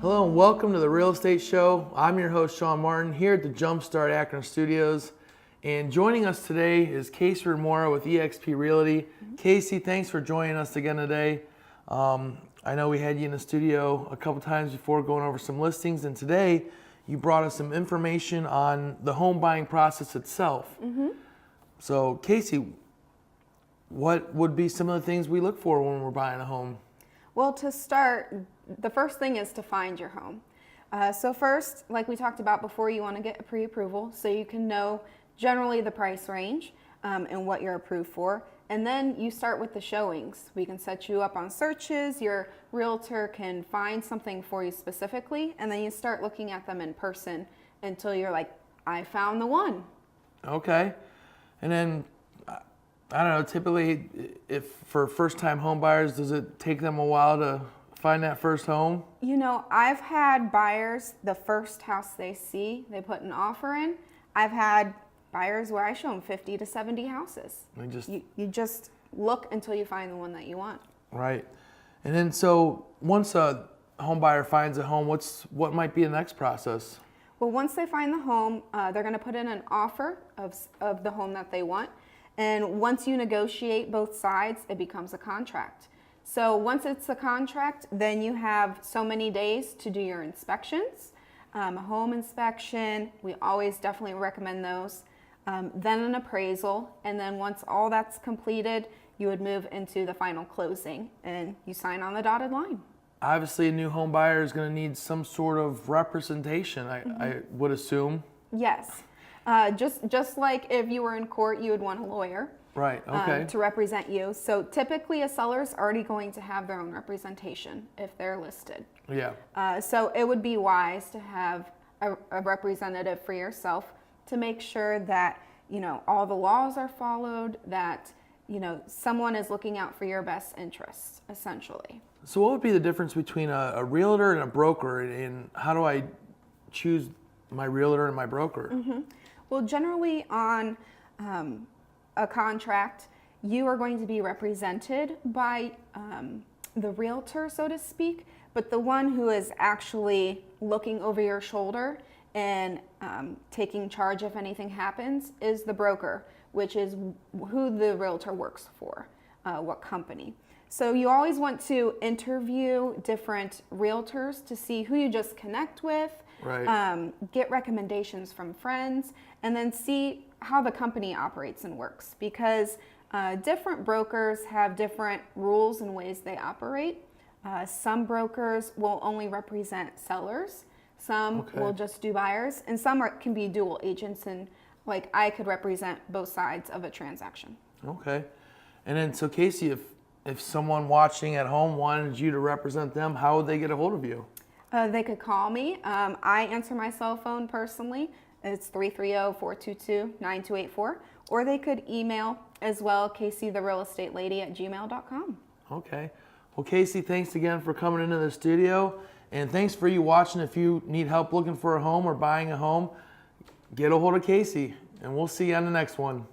Hello and welcome to the Real Estate Show. I'm your host, Sean Martin, here at the JumpStart Akron Studios. And joining us today is Casey Rumora with eXp Realty. Casey, thanks for joining us again today. I know we had you in the studio a couple times before going over some listings, and today you brought us some information on the home buying process itself. So Casey, what would be some of the things we look for when we're buying a home? Well, to start, the first thing is to find your home. So first, like we talked about before, you want to get a pre-approval so you can know generally the price range and what you're approved for. And then you start with the showings. We can set you up on searches. Your realtor can find something for you specifically, and then you start looking at them in person until you're like, I found the one. Okay. And then, I don't know, typically if for first-time home buyers, does it take them a while to find that first home? You know, I've had buyers, the first house they see, they put an offer in. I've had buyers where I show them 50 to 70 houses. You just look until you find the one that you want. Right. And then so once a home buyer finds a home, what might be the next process? Well, once they find the home, they're going to put in an offer of the home that they want. And once you negotiate both sides, it becomes a contract. So once it's a contract, then you have so many days to do your inspections, a home inspection. We always definitely recommend those. Then an appraisal. And then once all that's completed, you would move into the final closing and you sign on the dotted line. Obviously, a new home buyer is going to need some sort of representation, I would assume. Yes. Just like if you were in court, you would want a lawyer. Right, okay. To represent you. So typically a seller's already going to have their own representation if they're listed. Yeah. So it would be wise to have a representative for yourself to make sure that, you know, all the laws are followed, that, you know, someone is looking out for your best interests, essentially. So what would be the difference between a realtor and a broker, and how do I choose my realtor and my broker? Well, generally on a contract, you are going to be represented by the realtor, so to speak, but the one who is actually looking over your shoulder and taking charge if anything happens is the broker, which is who the realtor works for, what company. So you always want to interview different realtors to see who you just connect with, right. Get recommendations from friends, and then see how the company operates and works, because different brokers have different rules and ways they operate. Some brokers will only represent sellers, some will just do buyers, and some can be dual agents, and like I could represent both sides of a transaction. Okay. And then so Casey, if someone watching at home wanted you to represent them, how would they get a hold of you? They could call me. I answer my cell phone personally. It's 330-422-9284. Or they could email as well, caseytherealestatelady@gmail.com. Okay. Well, Casey, thanks again for coming into the studio. And thanks for you watching. If you need help looking for a home or buying a home, get a hold of Casey. And we'll see you on the next one.